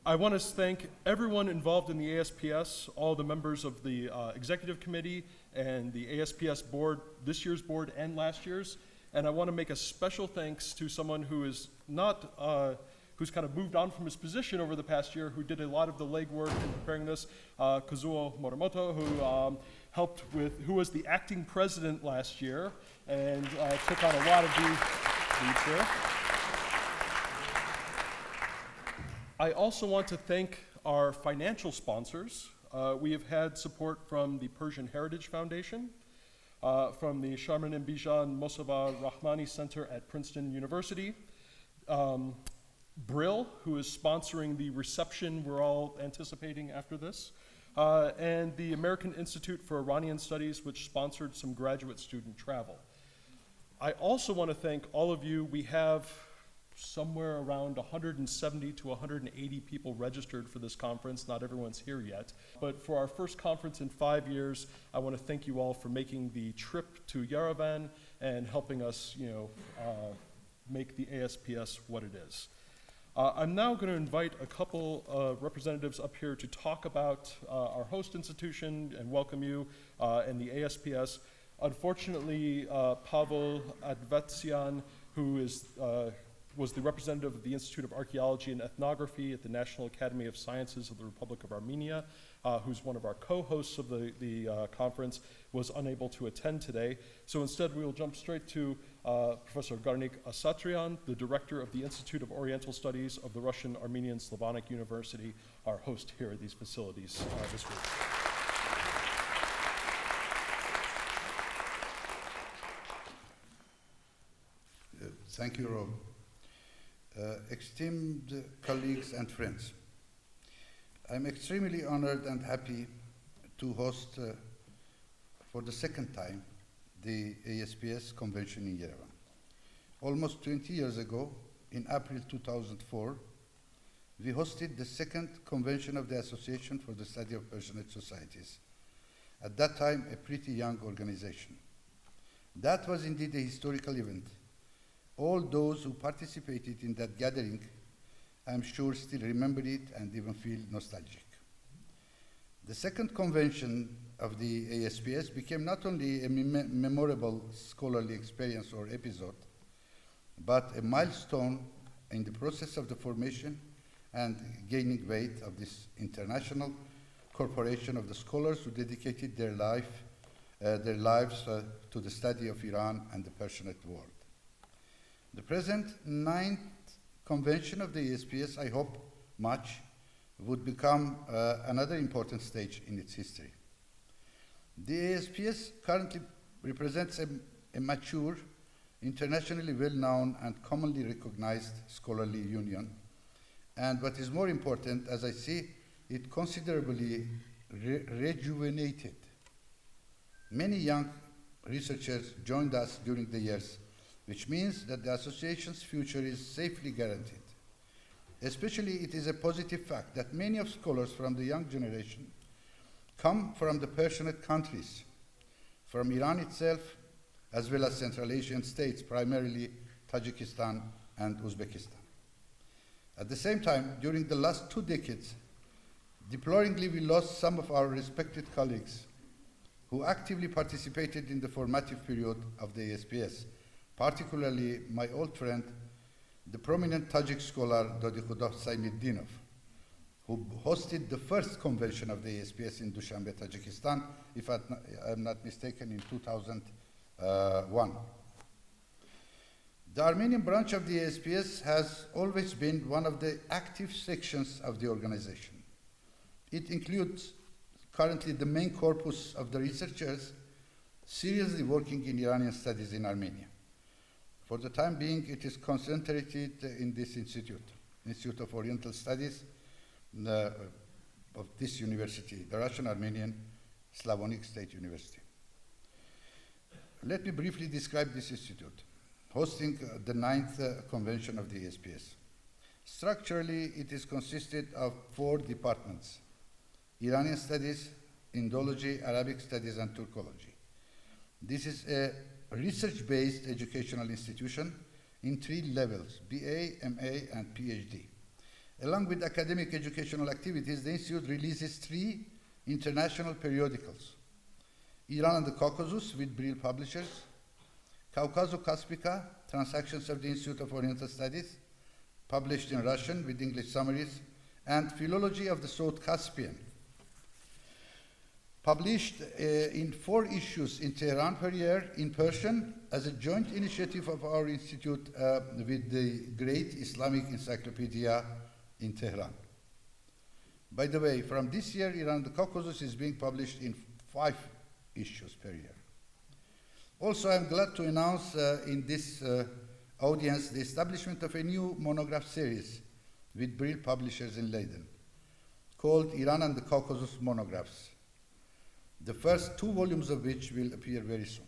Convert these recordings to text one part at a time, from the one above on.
I want to thank everyone involved in the ASPS, all the members of the executive committee and the ASPS board, this year's board and last year's. And I want to make a special thanks to someone who is not, who's kind of moved on from his position over the past year, who did a lot of the legwork in preparing this, Kazuo Morimoto, who helped with, who was the acting president last year and took on a lot of the leads there. I also want to thank our financial sponsors. We have had support from the Persian Heritage Foundation, from the Sharman and Bijan Mosava Rahmani Center at Princeton University, Brill, who is sponsoring the reception we're all anticipating after this, and the American Institute for Iranian Studies, which sponsored some graduate student travel. I also want to thank all of you. We have somewhere around 170 to 180 people registered for this conference. Not everyone's here yet. But for our first conference in 5 years, I want to thank you all for making the trip to Yerevan and helping us, make the ASPS what it is. I'm now going to invite a couple of representatives up here to talk about our host institution and welcome you and the ASPS. Unfortunately, Pavel Advatsian, who was the representative of the Institute of Archaeology and Ethnography at the National Academy of Sciences of the Republic of Armenia, who's one of our co-hosts of the conference, was unable to attend today. So instead, we will jump straight to Professor Gárnik Ásatroyan, the director of the Institute of Oriental Studies of the Russian Armenian Slavonic University, our host here at these facilities this week. Thank you, Rob. Esteemed colleagues and friends, I'm extremely honored and happy to host for the second time the ASPS convention in Yerevan. Almost 20 years ago, in April 2004, we hosted the second convention of the Association for the Study of Persianate Societies, at that time a pretty young organization. That was indeed a historical event. All those who participated in that gathering, I'm sure, still remember it and even feel nostalgic. The second convention of the ASPS became not only a memorable scholarly experience or episode, but a milestone in the process of the formation and gaining weight of this international corporation of the scholars who dedicated their lives to the study of Iran and the Persianate world. The present 9th convention of the ASPS, I hope much, would become another important stage in its history. The ASPS currently represents a mature, internationally well-known and commonly recognized scholarly union. And what is more important, as I see, it considerably rejuvenated. Many young researchers joined us during the years, which means that the association's future is safely guaranteed. Especially, it is a positive fact that many of scholars from the young generation come from the Persianate countries, from Iran itself, as well as Central Asian states, primarily Tajikistan and Uzbekistan. At the same time, during the last 2 decades, deploringly we lost some of our respected colleagues who actively participated in the formative period of the ASPS, particularly my old friend, the prominent Tajik scholar Dodikhuda Saimiddinov, who hosted the first convention of the ASPS in Dushanbe, Tajikistan, if I'm not mistaken, in 2001. The Armenian branch of the ASPS has always been one of the active sections of the organization. It includes currently the main corpus of the researchers seriously working in Iranian studies in Armenia. For the time being, it is concentrated in this Institute of Oriental Studies of this university, the Russian Armenian Slavonic State University. Let me briefly describe this institute, hosting the 9th convention of the ASPS. Structurally, it is consisted of 4 departments: Iranian Studies, Indology, Arabic Studies, and Turkology. This is a research-based educational institution in 3 levels: BA, MA, and PhD. Along with academic educational activities, the Institute releases 3 international periodicals: Iran and the Caucasus with Brill Publishers, Caucaso-Caspica, Transactions of the Institute of Oriental Studies, published in Russian with English summaries, and Philology of the South Caspian, published in 4 issues in Tehran per year in Persian as a joint initiative of our institute with the Great Islamic Encyclopedia in Tehran. By the way, from this year, Iran and the Caucasus is being published in 5 issues per year. Also, I'm glad to announce in this audience the establishment of a new monograph series with Brill Publishers in Leiden, called Iran and the Caucasus Monographs, the first 2 volumes of which will appear very soon.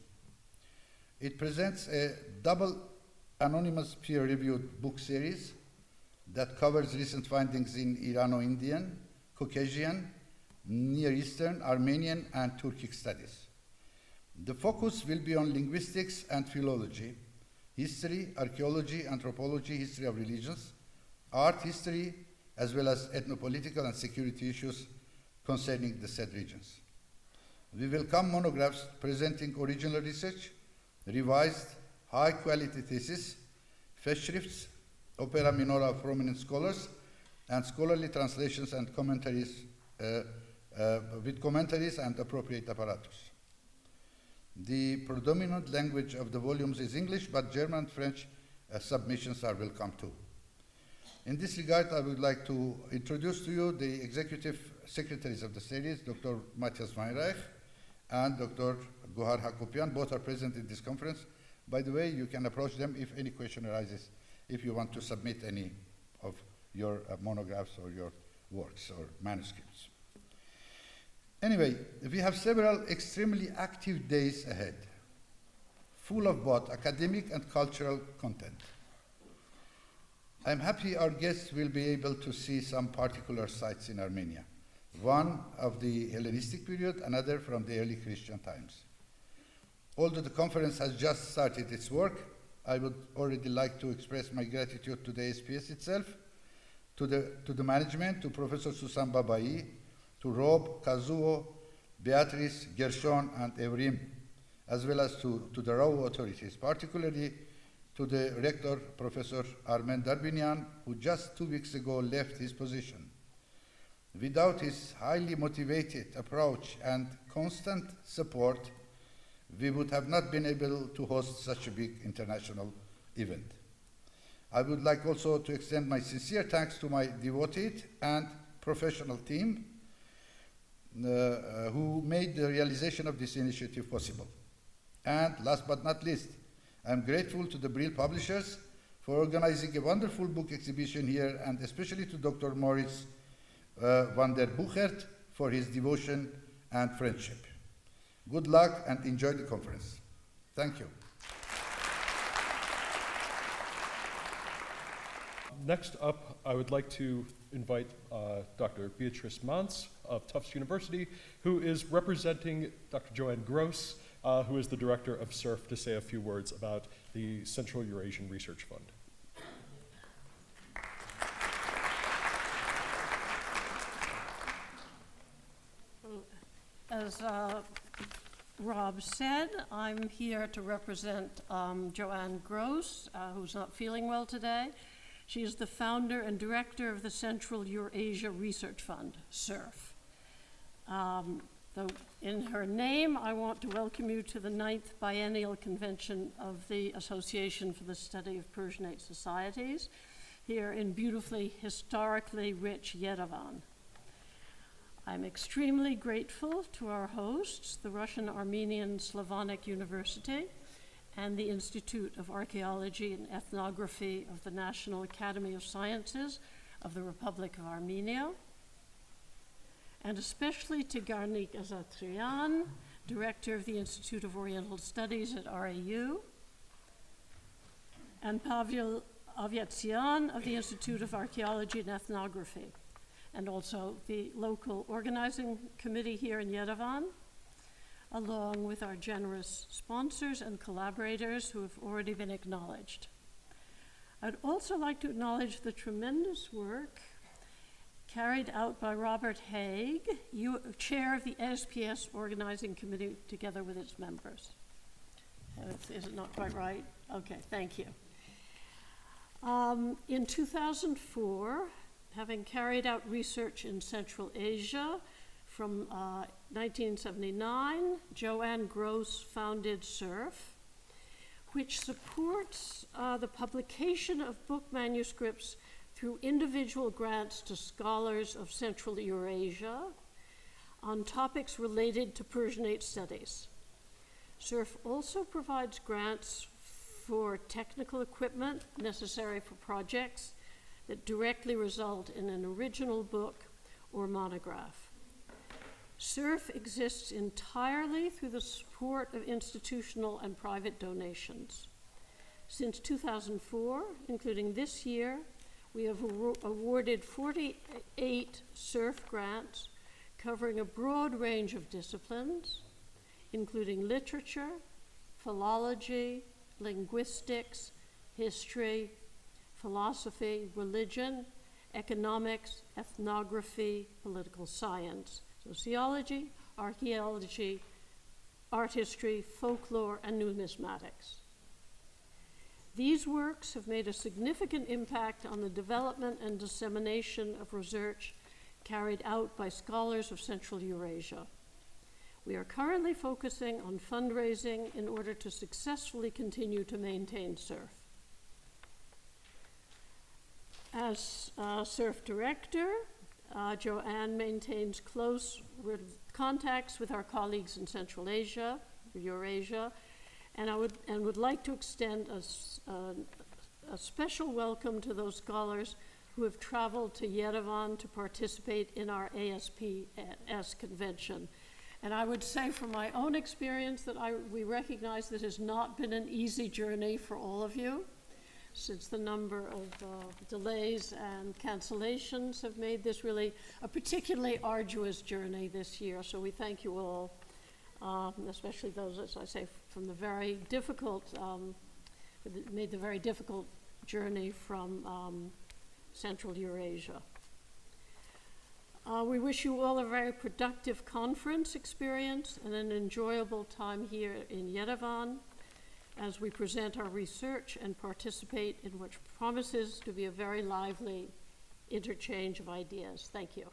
It presents a double anonymous peer-reviewed book series that covers recent findings in Irano-Indian, Caucasian, Near Eastern, Armenian, and Turkic studies. The focus will be on linguistics and philology, history, archaeology, anthropology, history of religions, art history, as well as ethnopolitical and security issues concerning the said regions. We welcome monographs presenting original research, revised, high-quality theses, festschrifts, opera minora of prominent scholars, and scholarly translations and commentaries with commentaries and appropriate apparatus. The predominant language of the volumes is English, but German and French submissions are welcome too. In this regard, I would like to introduce to you the executive secretaries of the series, Dr. Matthias Weinreich and Dr. Gohar Hakopian. Both are present in this conference. By the way, you can approach them if any question arises, if you want to submit any of your monographs or your works or manuscripts. Anyway, we have several extremely active days ahead, full of both academic and cultural content. I'm happy our guests will be able to see some particular sites in Armenia, one of the Hellenistic period, another from the early Christian times. Although the conference has just started its work, I would already like to express my gratitude to the SPS itself, to the management, to Professor Susan Bobایی, to Rob, Kazuo, Beatrice, Gershon, and Evrim, as well as to the RAW authorities, particularly to the rector, Professor Armen Darbinian, who just 2 weeks ago left his position. Without his highly motivated approach and constant support, we would have not been able to host such a big international event. I would like also to extend my sincere thanks to my devoted and professional team who made the realization of this initiative possible. And last but not least, I'm grateful to the Brill Publishers for organizing a wonderful book exhibition here, and especially to Dr. Maurice van der Buchert for his devotion and friendship. Good luck and enjoy the conference. Thank you. Next up, I would like to invite Dr. Beatrice Mans of Tufts University, who is representing Dr. Joanne Gross, who is the director of SURF, to say a few words about the Central Eurasian Research Fund. As Rob said, I'm here to represent Joanne Gross, who's not feeling well today. She is the founder and director of the Central Eurasia Research Fund, SURF. In her name, I want to welcome you to the 9th Biennial Convention of the Association for the Study of Persianate Societies here in beautifully, historically rich Yerevan. I'm extremely grateful to our hosts, the Russian Armenian Slavonic University and the Institute of Archaeology and Ethnography of the National Academy of Sciences of the Republic of Armenia, and especially to Garnīk Asatrian, Director of the Institute of Oriental Studies at RAU, and Pavel Aviatsian of the Institute of Archaeology and Ethnography, and also the local organizing committee here in Yerevan, along with our generous sponsors and collaborators who have already been acknowledged. I'd also like to acknowledge the tremendous work carried out by Robert Haig, chair of the SPS Organizing Committee, together with its members. Is it not quite right? Okay, thank you. In 2004, having carried out research in Central Asia from 1979, Joanne Gross founded SURF, which supports the publication of book manuscripts through individual grants to scholars of Central Eurasia on topics related to Persianate studies. SURF also provides grants for technical equipment necessary for projects that directly result in an original book or monograph. SURF exists entirely through the support of institutional and private donations. Since 2004, including this year, we have awarded 48 SURF grants covering a broad range of disciplines, including literature, philology, linguistics, history, philosophy, religion, economics, ethnography, political science, sociology, archaeology, art history, folklore, and numismatics. These works have made a significant impact on the development and dissemination of research carried out by scholars of Central Eurasia. We are currently focusing on fundraising in order to successfully continue to maintain SURF. As SURF director, Joanne maintains close contacts with our colleagues in Central Asia, Eurasia, and would like to extend a special welcome to those scholars who have traveled to Yerevan to participate in our ASPS convention. And I would say from my own experience that we recognize that it has not been an easy journey for all of you, since the number of delays and cancellations have made this really a particularly arduous journey this year. So we thank you all, especially those, as I say, from the very difficult, made the very difficult journey from Central Eurasia. We wish you all a very productive conference experience and an enjoyable time here in Yerevan as we present our research and participate in what promises to be a very lively interchange of ideas. Thank you.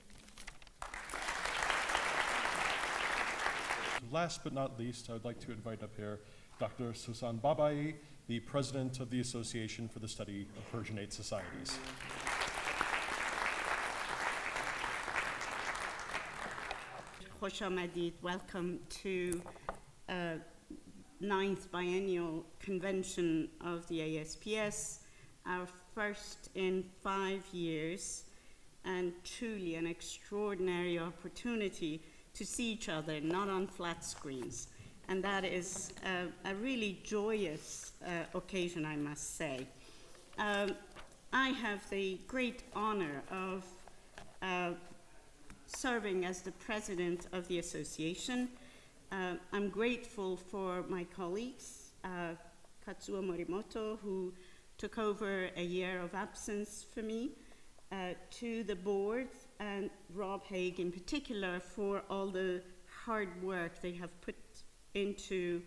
Last but not least, I would like to invite up here Dr. Soosan Bobایی, the president of the Association for the Study of Persianate Societies. خوش آمدید. Welcome to 9th Biennial Convention of the ASPS, our first in 5 years, and truly an extraordinary opportunity to see each other, not on flat screens. And that is a really joyous occasion, I must say. I have the great honor of serving as the president of the association. I'm grateful for my colleagues, Katsuo Morimoto, who took over a year of absence for me, to the board, and Rob Haig in particular for all the hard work they have put into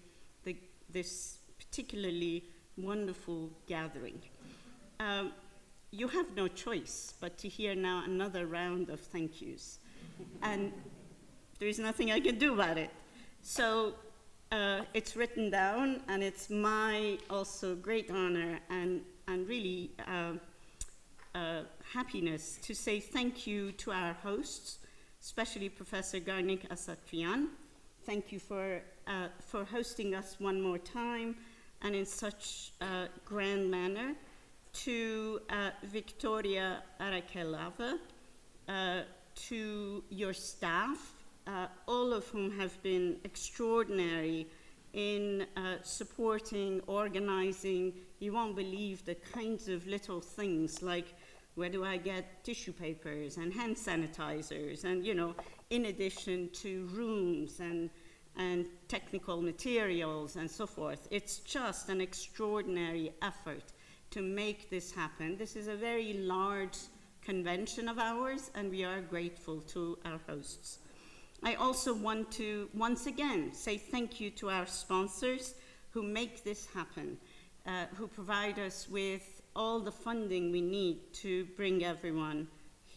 this particularly wonderful gathering. You have no choice but to hear now another round of thank yous. And there's nothing I can do about it. So it's written down, and it's my also great honor and really happiness to say thank you to our hosts, especially Professor Gárnick Ásatroyan. Thank you for hosting us one more time and in such a grand manner. To Victoria Arakelava, to your staff, all of whom have been extraordinary in supporting, organizing. You won't believe the kinds of little things like where do I get tissue papers and hand sanitizers, and in addition to rooms and technical materials and so forth. It's just an extraordinary effort to make this happen. This is a very large convention of ours, and we are grateful to our hosts. I also want to once again say thank you to our sponsors who make this happen, who provide us with all the funding we need to bring everyone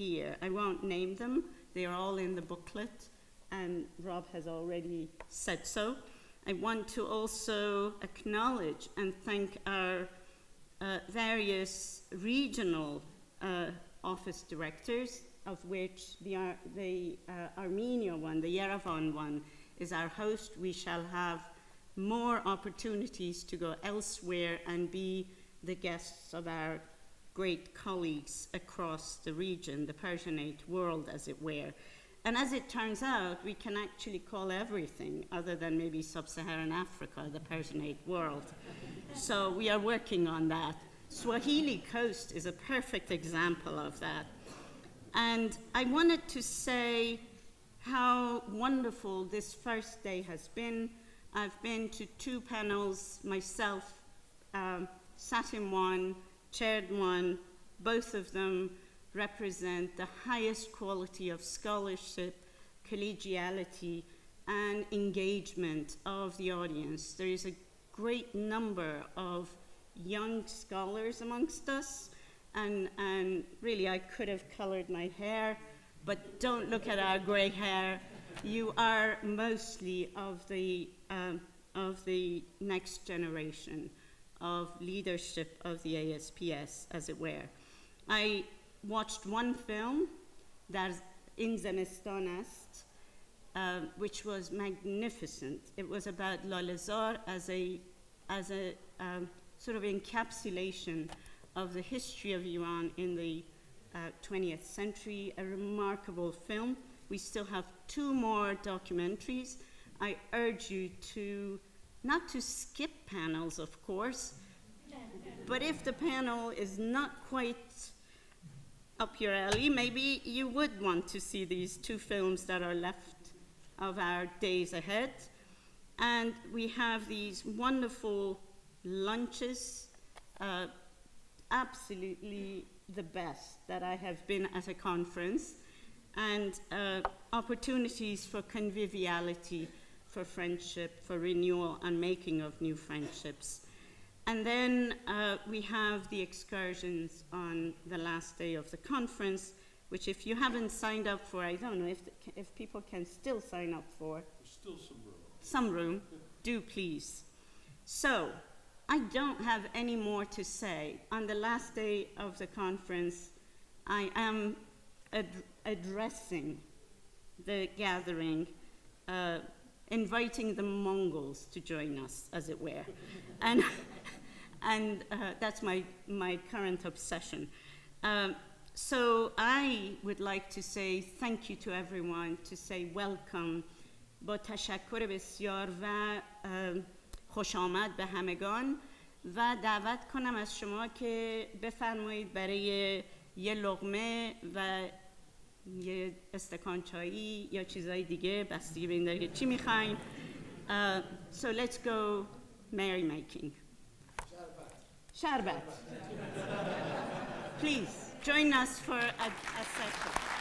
here. I won't name them, they are all in the booklet, and Rob has already said so. I want to also acknowledge and thank our various regional office directors, of which the Armenia one, the Yerevan one, is our host. We shall have more opportunities to go elsewhere and be the guests of our great colleagues across the region, the Persianate world, as it were. And as it turns out, we can actually call everything, other than maybe sub-Saharan Africa, the Persianate world. So we are working on that. Swahili Coast is a perfect example of that. And I wanted to say how wonderful this first day has been. I've been to 2 panels myself, sat in one, chaired one. Both of them represent the highest quality of scholarship, collegiality, and engagement of the audience. There is a great number of young scholars amongst us, and really I could have colored my hair, but don't look at our gray hair. You are mostly of the next generation of leadership of the ASPS, as it were. I watched one film, در این زمستان است, which was magnificent. It was about Lalezar as a sort of encapsulation of the history of Iran in the 20th century, a remarkable film. We still have 2 more documentaries. I urge you to, not to skip panels, of course, but if the panel is not quite up your alley, maybe you would want to see these 2 films that are left of our days ahead. And we have these wonderful lunches, absolutely the best that I have been at a conference, and opportunities for conviviality, for friendship, for renewal and making of new friendships. And then we have the excursions on the last day of the conference, which if you haven't signed up for, I don't know if people can still sign up for. There's still some room. Some room, do please. So, I don't have any more to say. On the last day of the conference, I am addressing the gathering, inviting the Mongols to join us, as it were. And that's my current obsession. So I would like to say thank you to everyone, to say welcome. با تشکر بسیار و خوش آمد به همگان و دعوت کنم از شما که بفرمایید برای یه لقمه و یه استکان چایی یا چیزای دیگه، بستگی به این داره که چی میخواین. So let's go merry making. Sharbat. Please join us for a session.